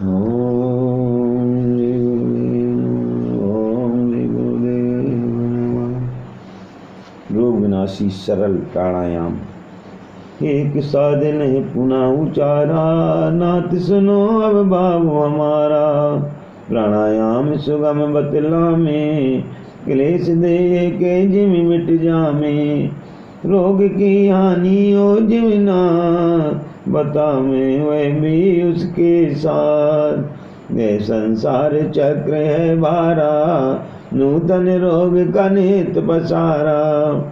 ओम श्री गुरुदेव नमः। रोग विनाशी सरल प्राणायाम एक साधन है पुनः उचारा, नाथ सुनो अब भाव हमारा। प्राणायाम सुगम बतला में, क्लेश दे के जिम मिट जामे। रोग की हानि हो जिमना, बता में वह भी उसके साथ। ये संसार चक्र है बारा, नूतन रोग का नित पसारा।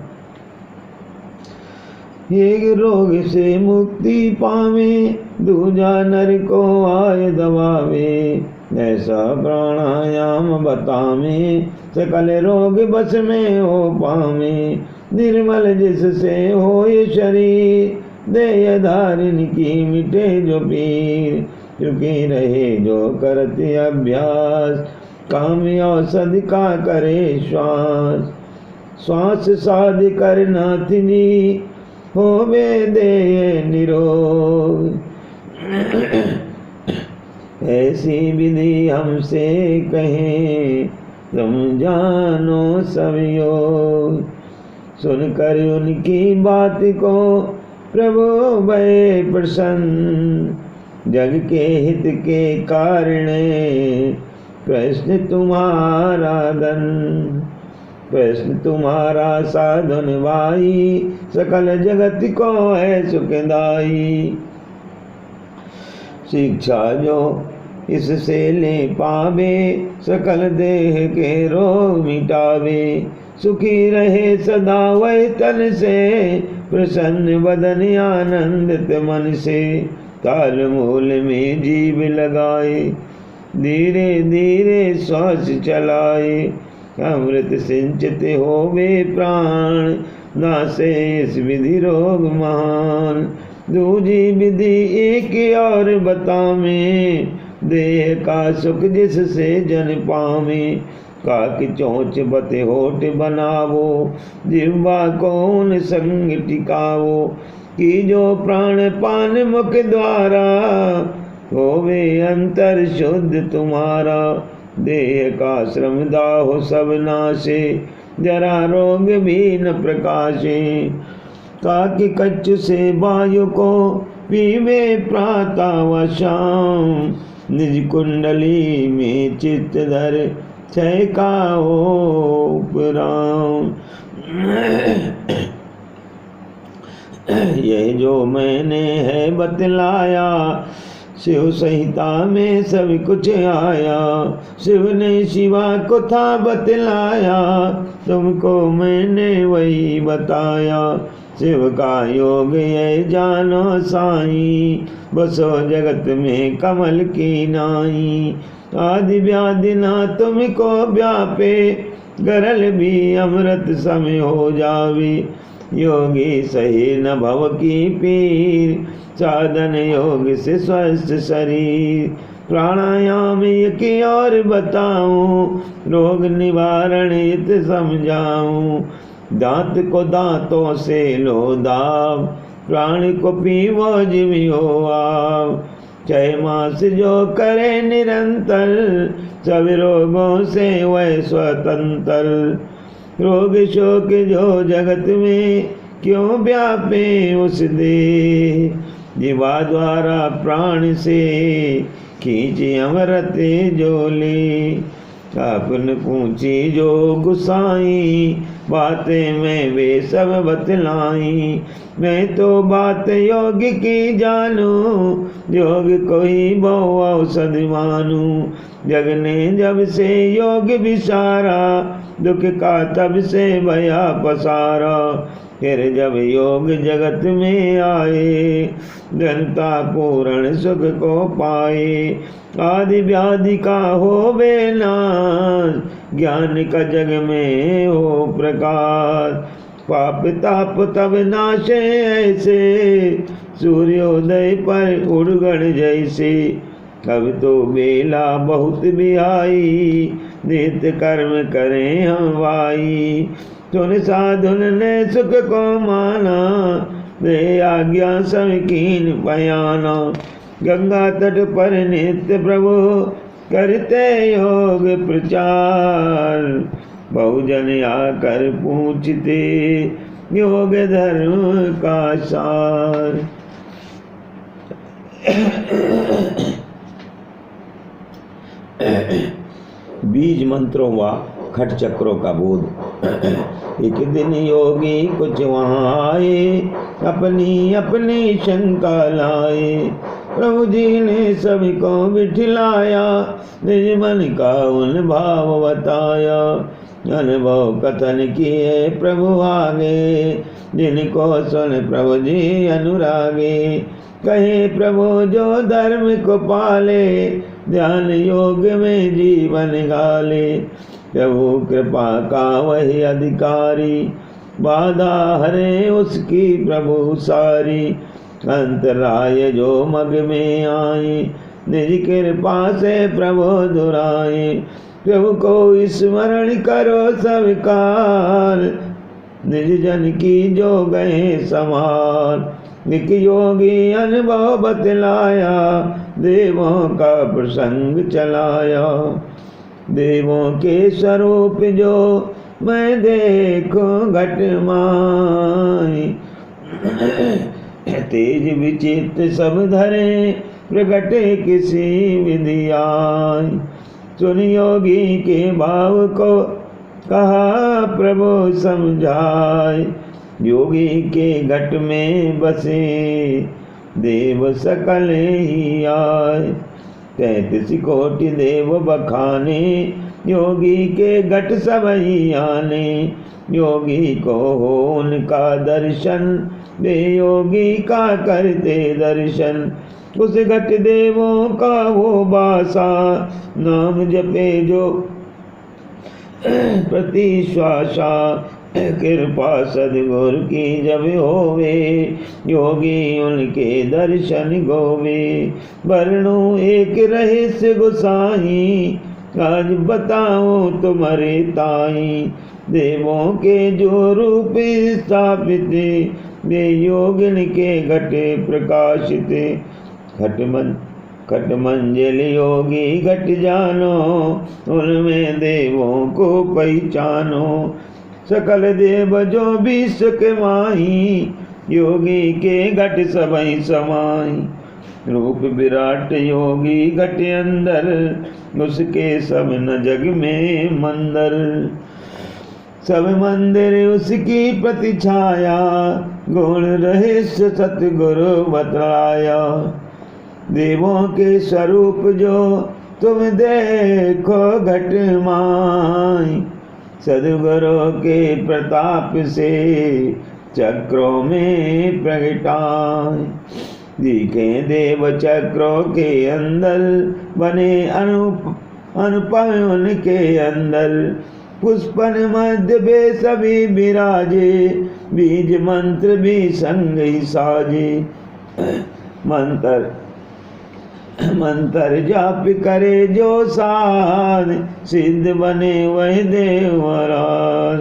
एक रोग से मुक्ति पावे, दूजा नर को आय दबावे। ऐसा प्राणायाम बतावे, सकल रोग बस में हो पावे। निर्मल जिससे हो ये शरीर, देय धारिन की मिटे जो पीर। चुकी रहे जो करते अभ्यास, काम औषधि का करे श्वास। श्वास साध कर नाथ जी, होवे दे निरोग। ऐसी विधि हमसे कहें, तुम जानो सब योग। सुनकर उनकी बात को प्रभु भय प्रसन्न। जग के हित के कारण प्रश्न तुम्हारा धन। प्रश्न तुम्हारा साधन भाई, सकल जगत को है सुखदाई। शिक्षा जो इससे ले पावे, सकल देह के रोग मिटावे। सुखी रहे सदा वह तन से, प्रसन्न बदन आनंदित मन से। ताल मूल में जीव लगाए, धीरे धीरे श्वास चलाए। अमृत सिंचित होवे प्राण, नासे इस विधि रोग महान। दूजी विधि एक और बतावे, देह का सुख जिससे जन पावे। काकी चोंच बते होठ बनावो, जिह्वा कौन संग टिकावो। कि जो प्राण पान मुख द्वारा, होवे अंतर शुद्ध तुम्हारा। देह का श्रम दाहो सब नाशे, जरा रोग भी न प्रकाशे। काकी कच्छ से वायु को पीवे प्रातः व शाम। निज कुंडली में चित्त धर, क्षय का उपराम। यह जो मैंने है बतलाया, शिव संहिता में सब कुछ आया। शिव ने शिवा को था बतलाया, तुमको मैंने वही बताया। शिव का योग ये जानो साई, बसो जगत में कमल की नाई। आदि व्याधि ना तुमको व्यापे, गरल भी अमृत समय हो जावे। योगी सही न भव की पीर, साधन योग से स्वस्थ शरीर। प्राणायाम एक और बताऊं, रोग निवारण हित समझाऊं। दांत को दांतों से लो दाव, प्राण को पीवो जीवियो आव। 6 मास जो करे निरंतर, सब रोगों से वह स्वतंत्र। रोग शोक जो जगत में, क्यों व्यापे उस दे। जीवा द्वारा प्राण से, खींच अमृत जोली। अपन पूछी जो गुसाई, बातें मैं वे सब बतलाई। मैं तो बात योग की जानू, योग कोई बहु औषध मानू। जग ने जब से योग विसारा, दुख का तब से भया पसारा। फिर जब योग जगत में आए, जनता पूर्ण सुख को पाए। आदि व्याधि का होवे नाश, ज्ञान का जग में हो प्रकाश। पाप ताप तब नाशे ऐसे, सूर्योदय पर उड़गण जैसे। अब तो बेला बहुत भी आई, नित्य कर्म करें हम भाई। सुन साधुन ने सुख को माना, वे आज्ञा सब कीन बयाना। गंगा तट पर नित्य प्रभु करते योग प्रचार। बहुजन आकर पूछते योग धर्म का सार। बीज मंत्रों व खट चक्रों का बोध। एक दिन योगी कुछ वहाँ आए, अपनी अपनी शंका लाए। प्रभु जी ने सभी को बिठलाया, निज मन का उन भाव बताया। अनुभव कथन किए प्रभु आगे, जिनको सुन प्रभु जी अनुरागे। कहे प्रभु जो धर्म को पाले, ध्यान योग में जीवन गाले। प्रभु कृपा का वही अधिकारी, बाधा हरे उसकी प्रभु सारी। अंतराय जो मग में आए, निज कृपा से प्रभु दुराए। प्रभु को स्मरण करो स्वीकार, निज जन की जो गए समार। निक योगी अनुभव बतलाया, देवों का प्रसंग चलाया। देवों के स्वरूप जो मैं देखो घट माई। तेज विचित्र सब धरे, प्रगटे किसी विधि आय। सुन योगी के भाव को कहा प्रभु समझाए। योगी के घट में बसे, देव सकल ही आए। 33 कोटि देव बखाने, योगी के घट सब ही आने। योगी को हो उनका दर्शन, वे योगी का करते दर्शन। उस घट देवों का वो बासा, नाम जपे जो प्रति श्वासा। कृपा सद्गुर की जब होवे, योगी उनके दर्शन गोवे। वर्णो एक रहस्य गुसाई, आज बताओ तुम्हारे ताई। देवों के जो रूप स्थापित, वे योगिन के घटे प्रकाशित। खट मंजिल योगी घट जानो, उनमें देवों को पहचानो। सकल देव जो विश्व के माही, योगी के घट सबई समाई। रूप विराट योगी घट अंदर, उसके सब न जग में मंदिर। सब मंदिर उसकी प्रतिछाया, गुण रहस्य सतगुरु बतलाया। देवों के स्वरूप जो तुम देखो घट माई। सद्गुरु के प्रताप से चक्रों में प्रगटाए। दिखे देव चक्रों के अंदर, बने अनुपम उनके अंदर। पुष्पन मध्य वे सभी विराजे, बीज मंत्र भी संग ही साजे। मंत्र जाप करे जो साध, सिद्ध बने वह देवराज।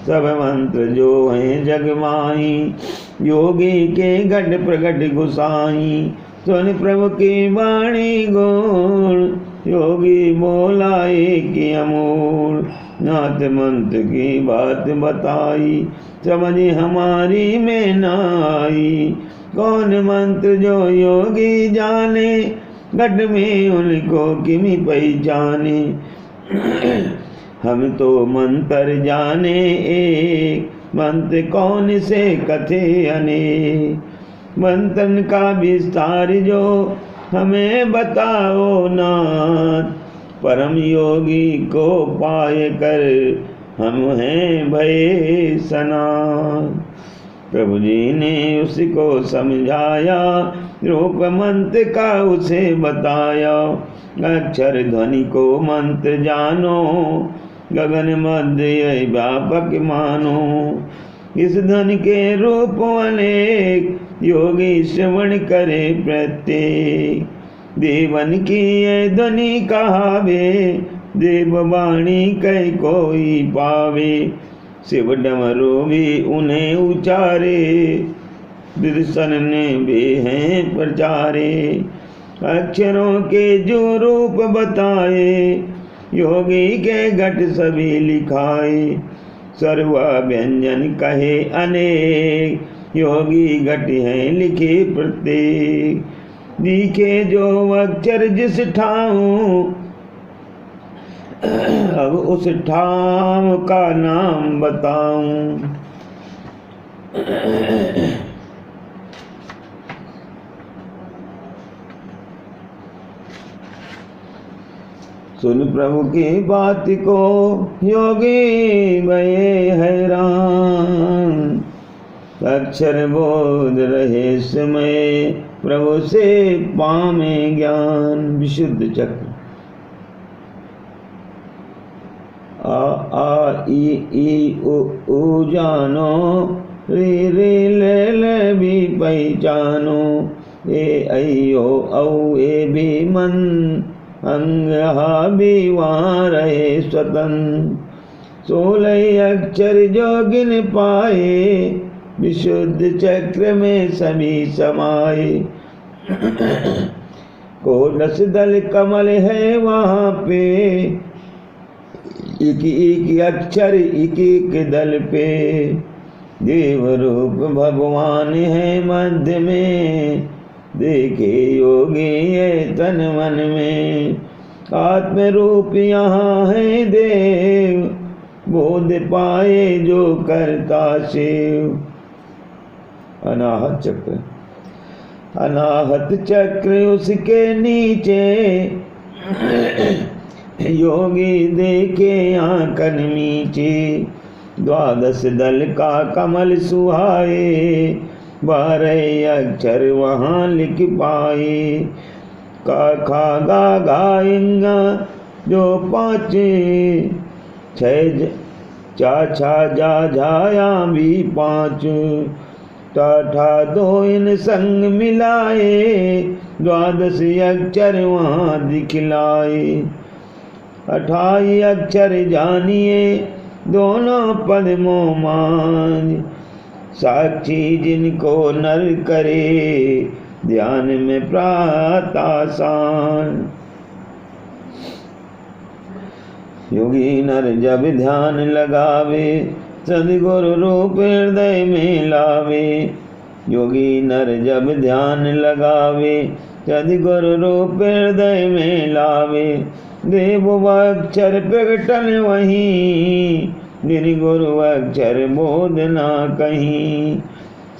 सब मंत्र जो हैं जगमाई, योगी के घट प्रगट गुसाई। सुन प्रभु की वाणी गुण, योगी बोला एक अमूल। नाथ मंत्र की बात बताई, समझ हमारी में न आई। कौन मंत्र जो योगी जाने, घट में उनको किमी पहचाने। हम तो मंत्र जाने एक, मंत्र कौन से कथे अनेक। मंत्रन का विस्तार जो हमें बताओ नाथ। परम योगी को पाए कर हम हैं भय सनाथ। प्रभु जी ने उसको समझाया, रूप मंत्र का उसे बताया। अक्षर ध्वनि को मंत्र जानो, गगन मध्य व्यापक मानो। इस ध्वनि के रूप अनेक, योगी श्रवण करे प्रत्येक। देवन की ये ध्वनि कहावे, देववाणी कई कोई पावे। शिव डमरू भी उन्हें उचारे, दर्शन ने वे हैं प्रचारे। अक्षरों के जो रूप बताए, योगी के घट सभी लिखाए। सर्व व्यंजन कहे अनेक, योगी घट हैं लिखे प्रत्येक। लिखे जो अक्षर जिस ठाऊं, अब उस ठाम का नाम बताऊं। सुन प्रभु की बात को योगी भये हैरान। अक्षर बोध रहे समय, प्रभु से पामे ज्ञान। विशुद्ध चक्र। आ आ ई उ जानो, रे रे ले ले भी पहचानो। ए अयो औ ए भी मन, अंग हा भी वहाँ रहे स्वतंत्र। 16 अक्षर जो गिन पाए, विशुद्ध चक्र में सभी समाये। कोटस दल कमल है वहाँ पे, एक एक अक्षर एक एक दल पे। देव रूप भगवान है मध्य में, देखे योगी ये तन मन में। आत्म रूप यहाँ है देव, बोध पाए जो करता शिव। अनाहत चक्र। अनाहत चक्र उसके नीचे, योगी देखे आंकन नीचे। 12 दल का कमल सुहाए, 12 अक्षर वहाँ लिख पाए। का खा गा गा इंगा जो 5, 6 चा छा जा झाया भी 5। टा ठा 2 इन संग मिलाए, 12 अक्षर वहाँ दिखलाए। 28 अक्षर जानिए दोनों पद्मों मांझ। साक्षी जिनको नर करे, ध्यान में प्रातासान। योगी नर जब ध्यान लगावे, सद्गुरु रूप हृदय में लावे। योगी नर जब ध्यान लगावे, सद्गुरु रूप हृदय में लावे। देव अक्षर प्रकटन वहीं, निर्गुरु अक्षर बोध ना कहीं।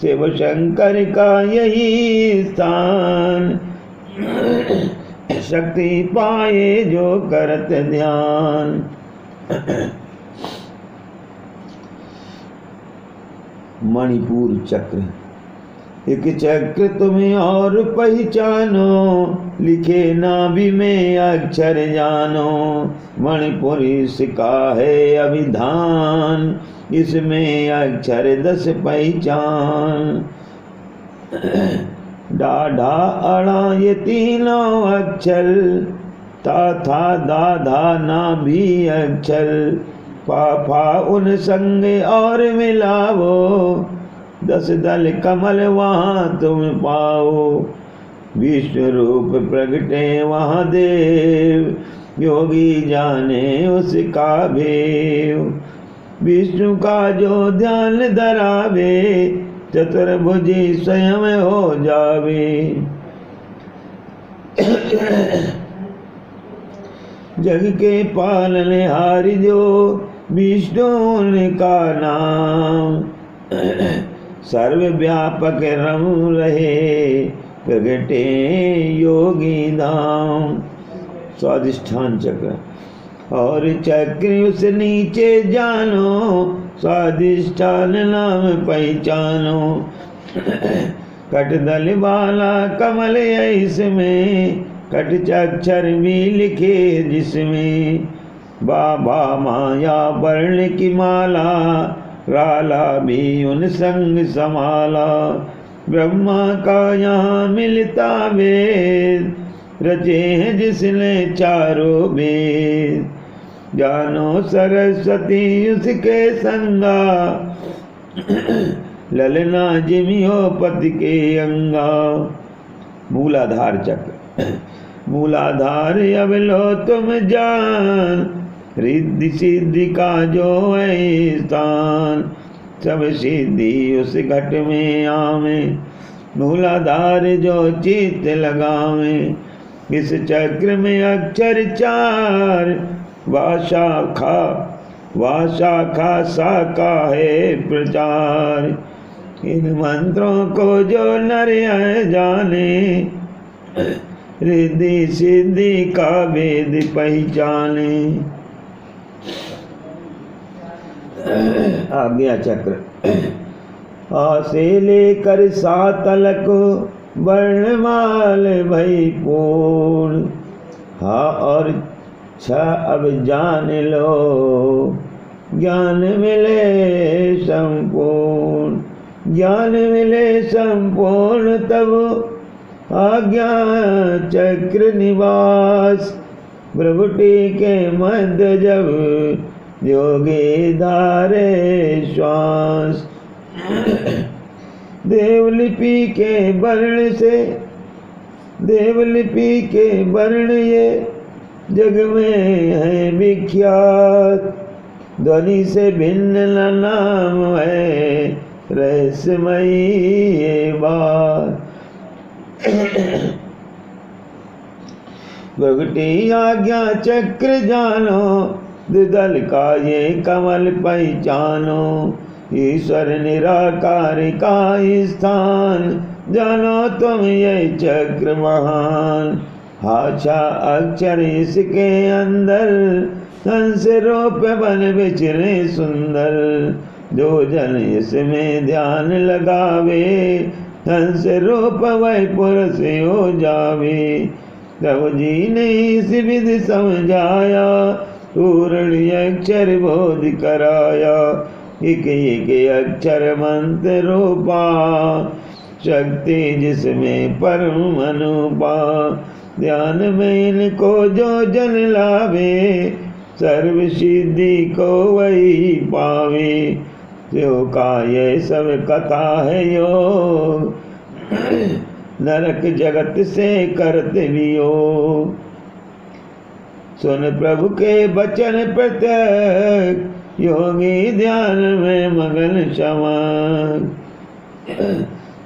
शिव शंकर का यही स्थान, शक्ति पाए जो करत ध्यान। मणिपुर चक्र। एक चक्र तुम्हें और पहचानो, लिखे नाभि में अक्षर जानो। मणिपुर इसका है अभिधान, इसमें अक्षर 10 पहचान। डा ढा अड़ा ये तीनों अक्षर, ता था दा धा ना भी अक्षर। पा फा उन संग और मिलावो, 10 दल कमल वहाँ तुम पाओ। विष्णु रूप प्रगटे वहाँ देव, योगी जाने उसका भेव। विष्णु का जो ध्यान धरावे, चतुर्भुजी स्वयं हो जावे। जग के पालनहारी जो विष्णु उनका नाम। सर्वव्यापक रम रहे, प्रगटे योगी धाम। स्वादिष्ठान चक्र। और चक्र उस नीचे जानो, स्वादिष्ठान नाम पहचानो। कटदल वाला कमल इसमें, कट अक्षर भी लिखे जिसमें। बाबा माया वर्ण की माला, राला भी उन संग समाला। ब्रह्मा का यहाँ मिलता वेद, रचे हैं जिसने चारों वेद। जानो सरस्वती उसके संगा, ललना जिमियो पति के अंगा। मूलाधार चक्र। मूलाधार अब लो तुम जान, रिद्धि सिद्धि का जो है स्थान, सब सिद्धि उस घट में आवे, मूलाधार जो चित्त लगावे। इस चक्र में अक्षर चार, वा शाखा शाखा है प्रचार। इन मंत्रों को जो नर जाने, रिद्धि सिद्धि का भेद पहचाने। आज्ञा चक्र आ से लेकर सातल को वर्णमाल भई पूर्ण, हा और छ अब जान लो, ज्ञान मिले संपूर्ण, ज्ञान मिले संपूर्ण तब आज्ञा चक्र निवास। भ्रगुटी के मध्य जब योगी धारे श्वास, देवलिपि के वर्ण से, देवलिपि के वर्ण ये जग में है विख्यात। ध्वनि से भिन्न न नाम है रहस्यमयी ये बात। भगटी आज्ञा चक्र जानो, द्विदल का ये कमल पहचानो। ईश्वर निराकार का स्थान, जानो तुम ये चक्र महान। हाचा अक्षर इसके अंदर, हंस रूप बन विचरे सुंदर। जो जन इसमें ध्यान लगावे, हंस रूप वह पुरुष हो जावे। प्रभु जी ने इस विधि समझाया, पूर्ण अक्षर बोध कराया। एक एक अक्षर मंत्र रूपा, शक्ति जिसमें परम अनुपा। ध्यान में इनको जो जन लावे, सर्व सिद्धि को वही पावे। जो का ये सब कथा है योग, नरक जगत से करते वियोग। सुन प्रभु के वचन प्रत्यक्ष, योगी ध्यान में मगन शमक।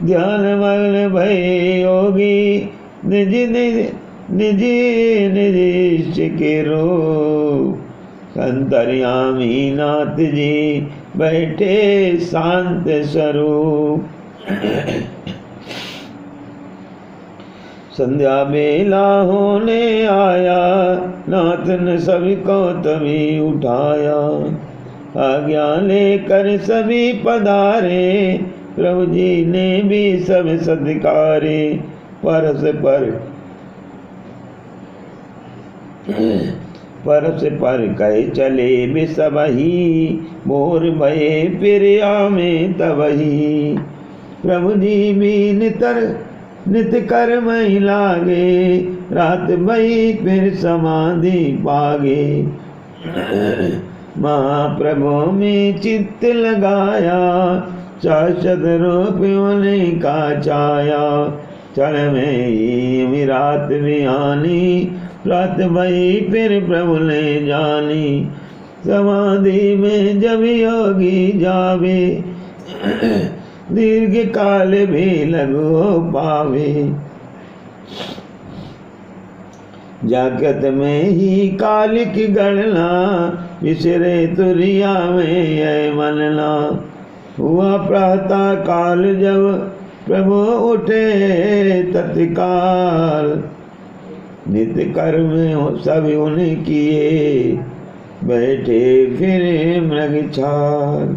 ध्यान मगन भय योगी, निज निज निज के रूप। अंतर्यामी नाथ जी बैठे शांत स्वरूप। संध्या बेला होने आया, नाथ ने सभी को तभी उठाया। आज्ञा लेकर सभी पधारे, प्रभु जी ने भी सब सत्कारे। परस पर कहे चले भी सबही, मोर भये फिर आमे तबही। प्रभु जी भी नित कर्म ही लागे, रात भई फिर समाधि पागे। महाप्रभु में चित्त लगाया, शाश्वत रूप उन्हीं का छाया। क्षण में ही रात बिहानी, रात भई फिर प्रभु ने जानी। समाधि में जब योगी जावे, दीर्घ काल भी लघु पावे। जागत में ही काल की गणना, विसरे तुरिया में यह मनना। हुआ प्रातः काल जब प्रभु उठे तत्काल, नित्य कर्म सब उन्हें किए, बैठे फिर मृग छाल।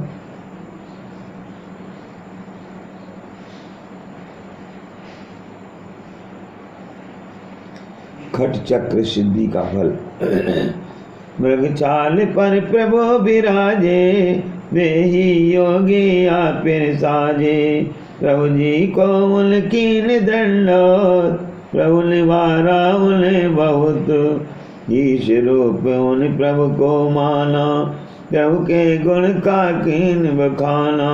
खट चक्र सिद्धि का फल। मृग छाल पर प्रभु विराजे, वे ही योगी फिर साजे। प्रभु जी को उनकी दंडोत, प्रभु निवारा उन्हें बहुत। ईश रूप उन प्रभु को माना, प्रभु के गुण का कीन बखाना।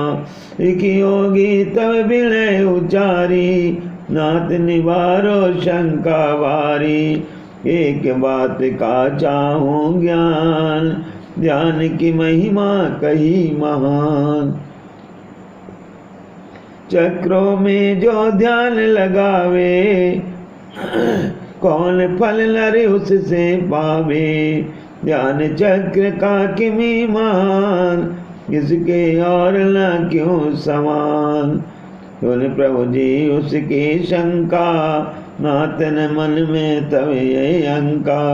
एक योगी तब विनय उचारी, नाथ निवारो शंका वारी। एक बात का चाहूं ज्ञान, ध्यान की महिमा कही महान। चक्रों में जो ध्यान लगावे, कौन फल नर उससे पावे। ध्यान चक्र का किमी मान, किसके और न क्यों समान। सुन प्रभु जी उसकी शंका, नातन मन में तब ये अंका।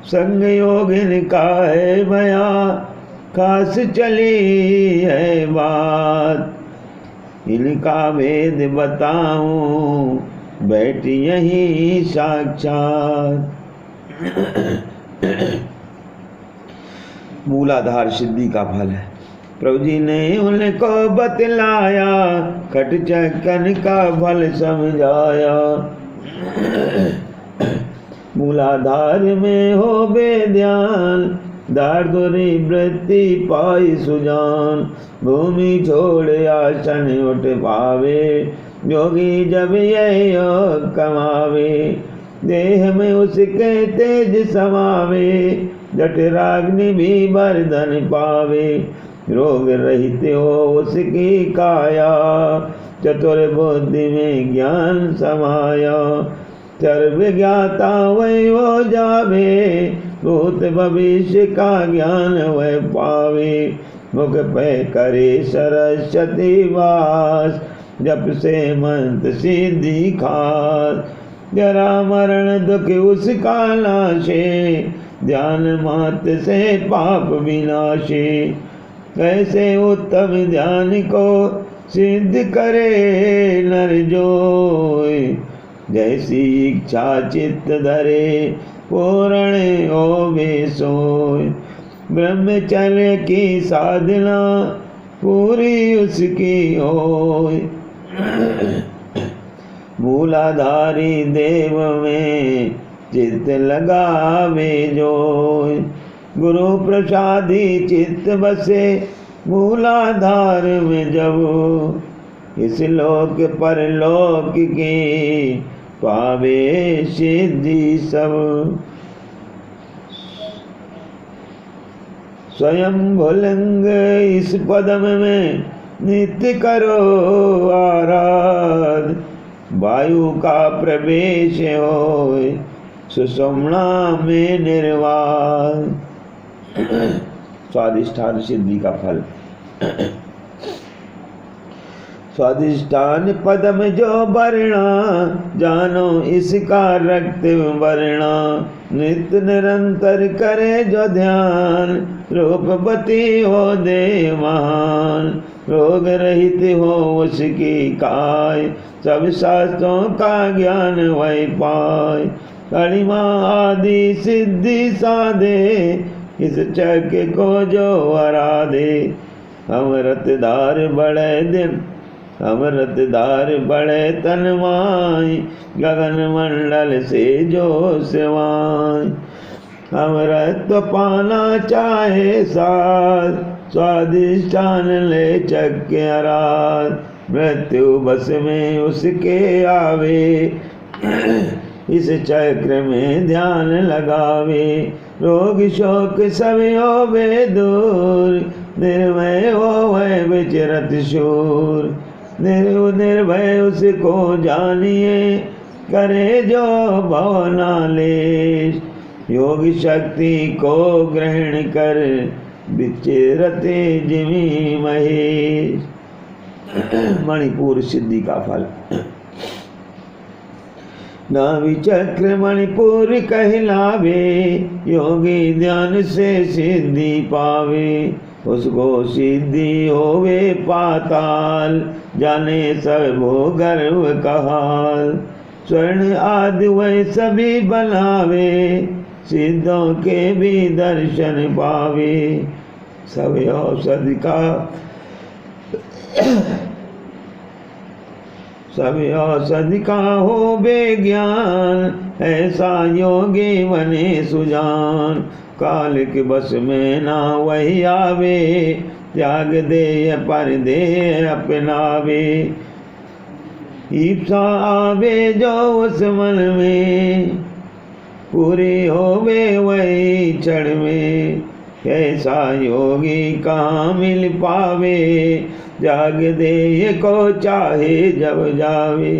संग योग इनका है भया, खास चली है बात। इनका भेद बताऊं, बैठ यही साक्षात। मूलाधार सिद्धि का फल है। प्रभु जी ने उनको बतलाया, खट चक्कन का फल समझाया। मूलाधार में हो बे ध्यान, दारदुरी वृत्ति पाई सुजान। भूमि छोड़ आसन उठ पावे, योगी जब ये योग कमावे। देह में उसके तेज समावे, जठराग्नि भी बरदन पावे। रोग रहित हो उसकी काया, चतुर बुद्धि में ज्ञान समाया। सर्व ज्ञाता वही हो जावे, भूत भविष्य का ज्ञान वह पावे। मुख पे करे सरस्वती वास, जप से मंत्र सिद्धि खास। जरा मरण दुख उसका नाशे, ध्यान मात्र से पाप विनाशे। कैसे उत्तम ध्यान को सिद्ध करे नर जोय। जैसी इच्छा चित्त धरे, पूर्ण होवे सोय। ब्रह्मचर्य की साधना पूरी उसकी होय। मूलाधारी देव में चित्त लगावे जोय। गुरु प्रसादी चित्त बसे, मूलाधार में जब। इस लोक परलोक की पावे सिद्धि सब। स्वयं भुलंग इस पदम में नित्य करो आराध। वायु का प्रवेश होय, सुषुम्ना में निर्वाण। स्वादिष्ठान सिद्धि का फल। स्वादिष्ठान पदम जो वर्णा, जानो इसका रक्त वर्णा। नित्य निरंतर करे जो ध्यान, रूपवती हो दे महान। रोग रहित हो उसकी काय, सब शास्त्रों का ज्ञान वही पाए। कड़िमा आदि सिद्धि साधे, इस चक्र को जो आराधे। अमृतधार बड़े दिन, अमृतधार बड़े तन्माय। गगन मंडल से जो सेवाय। अमृत पाना चाहे साथ, स्वादिष्ठान ले चक्र आराध। मृत्यु बस में उसके आवे, इस चक्र में ध्यान लगावे। रोग शोक सब होवे दूर, निर्भय होवे विचरत शूर। निर्भय उसको जानिए, करे जो भवनालेश। योग शक्ति को ग्रहण कर, विचरते जिमी महेश। मणिपुर सिद्धि का फल। नाभि चक्र मणिपुर कहलावे, योगी ध्यान से सिद्धि पावे। उसको सिद्धि होवे पाताल, जाने सब वो गर्व कहाल। स्वर्ण आदि वह सभी बनावे, सिद्धों के भी दर्शन पावे। सब औषधि का सब औषधि का हो बेज्ञान, ऐसा योगी बने सुजान। काल के बस में ना वही आवे, त्याग दे पर दे अपनावे। ईप्सा आवे जो उस मन में, पूरी होवे वही क्षण में। कैसा योगी कहाँ मिल पावे, जाग देह को चाहे जब जावे।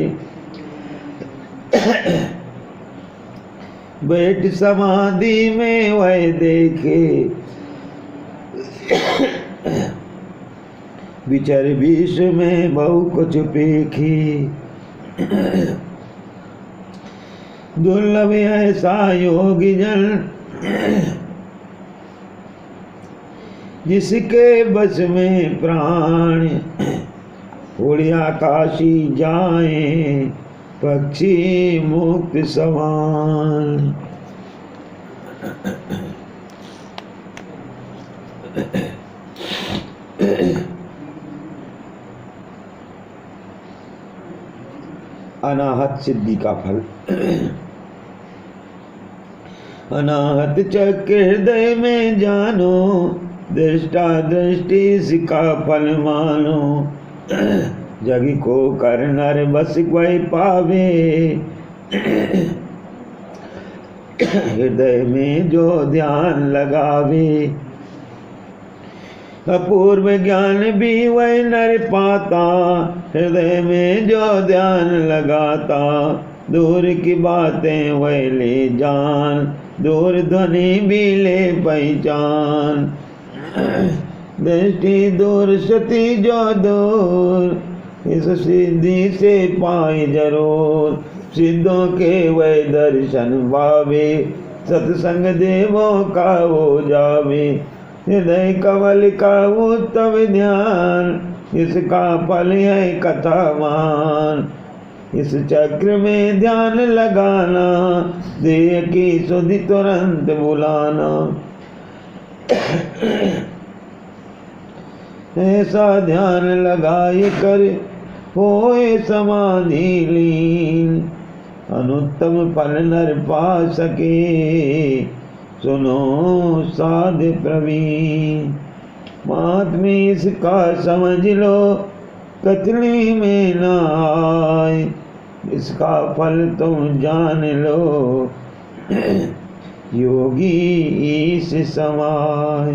बैठ समाधि में वह देखे, विचर विश्व में बहु कुछ पेखी। दुर्लभ ऐसा योगी जन, जिसके बस में प्राण। उड़ आकाशी जाए पक्षी मुक्त समान। अनाहत सिद्धि का फल। अनाहत चक्र हृदय में जानो, दृष्टा दृष्टि इसका फल मानो। जग को कर नर बस कोई पावे, हृदय में जो ध्यान लगावे। अपूर्व ज्ञान भी वह नर पाता, हृदय में जो ध्यान लगाता। दूर की बातें वह ले जान, दूर ध्वनि भी ले पहचान। दृष्टि दूर सती जो दूर, इस सिद्धि से पाए जरूर। सिद्धों के वह दर्शन भावे, सत्संग देवों का हो जावे। हृदय कवल का उत्तम ध्यान, इसका फल है कथावान। इस चक्र में ध्यान लगाना, देह की सुधि तुरंत बुलाना। ऐसा ध्यान लगाए कर होए समाधि लीन, अनुत्तम फल नर पा सके, सुनो साध प्रवीण। महात्मा इसका समझ लो, कथनी में न आए, इसका फल तुम जान लो। योगी ईश समाय।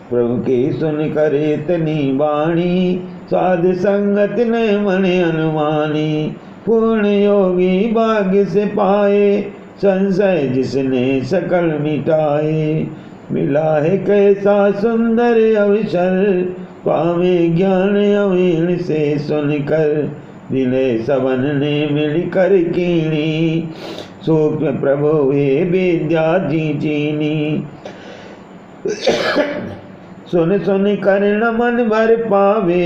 प्रभु की सुन कर इतनी वाणी, साध संगत ने मन अनुमानी। पूर्ण योगी भाग्य से पाए, संशय जिसने सकल मिटाए। मिला है कैसा सुंदर अवसर, पावे ज्ञान अमीन से सुनकर। विनय सबन ने मिलकर कीनी, सूक्ष्म प्रभु वे विद्या जी चीनी। सुन सुन कर न मन भर पावे,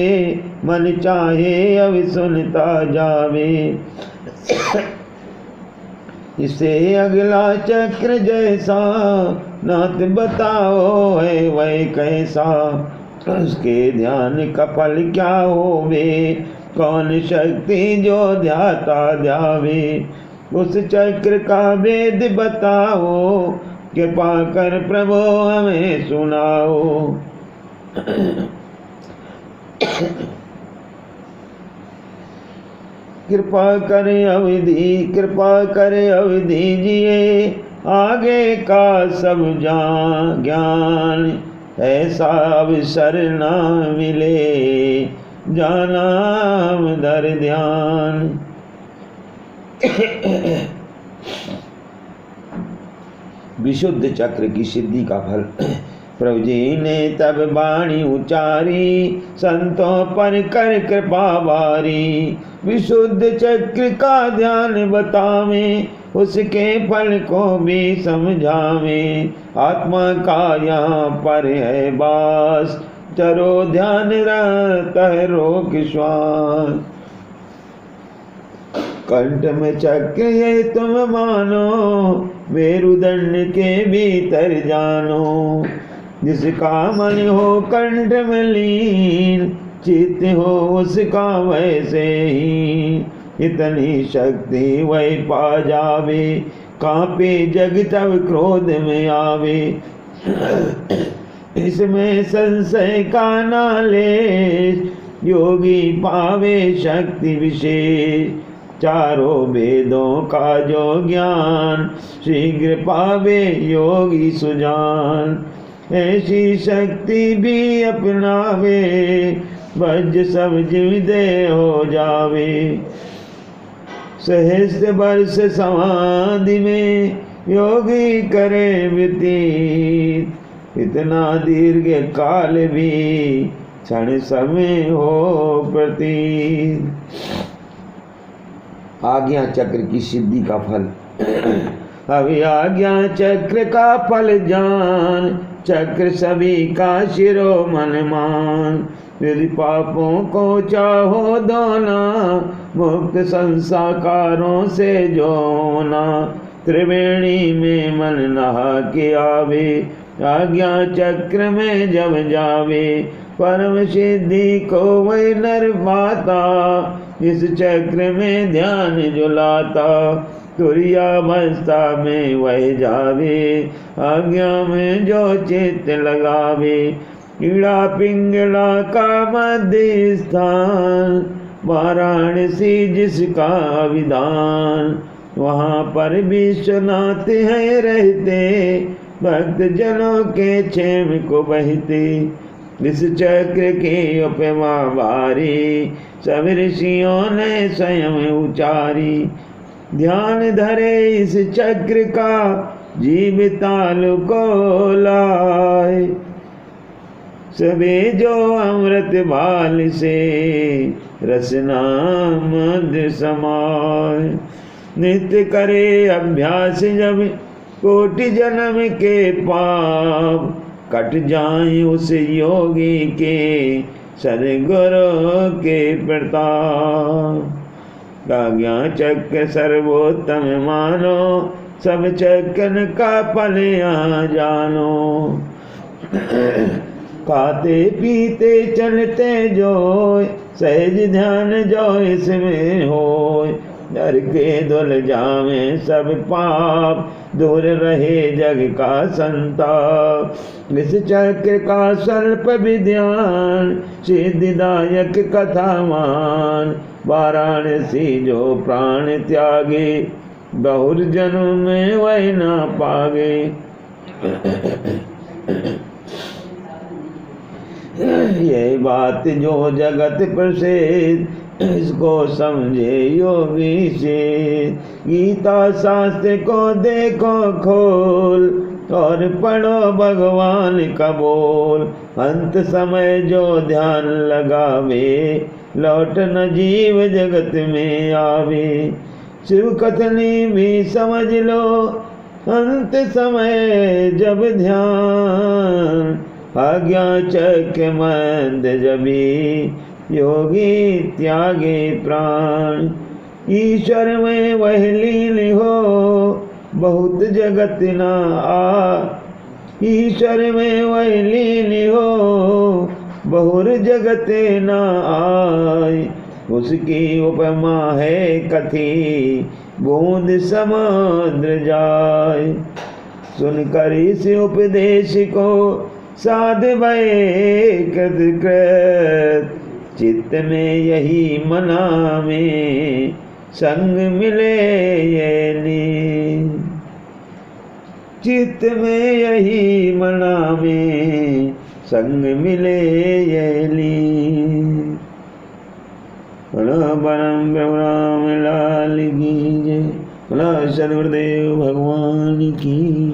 मन चाहे अब सुनता जावे। इसे अगला चक्र जैसा, नाथ बताओ है वह कैसा। उसके ध्यान का फल क्या होवे, कौन शक्ति जो ध्याता ध्यावे। उस चक्र का वेद बताओ, कृपा कर प्रभु हमें सुनाओ। कृपा करे अवधि जिए, आगे का सब ज्ञान। ऐसा अवसर ना मिले, जानाम दर ध्यान। विशुद्ध चक्र की सिद्धि का फल। प्रभु जी ने तब वाणी उचारी, संतों पर कर कृपा बारी। विशुद्ध चक्र का ध्यान बतावे, उसके फल को भी समझावे। आत्मा का यहाँ पर है वास, चरो ध्यान रहता है रोक श्वास। कंठ में चक्र ये तुम मानो, मेरुदंड के भीतर जानो। जिसका मन हो कंठ में लीन, चित्त हो उसका वैसे ही। इतनी शक्ति वही पा जावे, कांपे जग तब क्रोध में आवे। इसमें संशय का नाले, योगी पावे शक्ति विशेष। चारों वेदों का जो ज्ञान शीघ्र पावे योगी सुजान। ऐसी शक्ति भी अपनावे वज्र सब जीव दे हो जावे। सहस्त्र वर्ष समाधि में योगी करे व्यतीत। इतना दीर्घ काल भी क्षण समय हो प्रतीत। आज्ञा चक्र की सिद्धि का फल। अभी आज्ञा चक्र का फल जान, चक्र सभी का शिरोमणि मान। यदि पापों को चाहो दोना, मुक्त संसाकारों से जो होना। त्रिवेणी में मन नहा के आवे, आज्ञा चक्र में जब जावे। परम सिद्धि को वही नर पाता, इस चक्र में ध्यान जुलाता। तुर्यावस्था में वह जावे, आज्ञा में जो चित्त लगावे। कीड़ा पिंगला का मध्य स्थान, वाराणसी जिसका विधान। वहाँ पर विश्वनाथ है रहते, भक्त जनों के क्षेम को बहते। इस चक्र की उपमा भारी, सब ऋषियों ने स्वयं उचारी। ध्यान धरे इस चक्र का, जीव तालु को लाए। सबे जो अमृत बाल से, रसना मध्य समाय। नित्य करे अभ्यास जब, कोटि जन्म के पाप कट जाए उस योगी के, सद्गुरु के प्रताप। आज्ञा चक्र सर्वोत्तम मानो, सब चक्र का फल यहाँ जानो। खाते पीते चलते जो, सहज ध्यान जो इसमें होय। डर के धुल जावे सब पाप, दूर रहे जग का संताप। इस चक्र का सर्प विद्यान, सिद्धिदायक कथावान। वाराणसी जो प्राण त्यागे, बहुर जन्म में वह ना पागे। ये बात जो जगत प्रसिद्ध, इसको समझे योगी से। गीता शास्त्र को देखो खोल, और पढ़ो भगवान का बोल। अंत समय जो ध्यान लगावे, लौट न जीव जगत में आवे। शिव कथनी भी समझ लो, अंत समय जब ध्यान। आज्ञा चक्र मंद जबी, योगी त्यागे प्राण। ईश्वर में वह लीन हो, बहुत जगत ना आ। ईश्वर में वह लीन हो, बहुर जगत ना आए। उसकी उपमा है कथी, बूंद समुद्र जाए। सुनकर इस उपदेश को, साध भये कृत। चित्त में यही मना में, संग मिले ये नींद। चित्त में यही मना में, संग मिले ये नींद। परम ब्रह्म लाल की जय। सद्गुरुदेव भगवान की।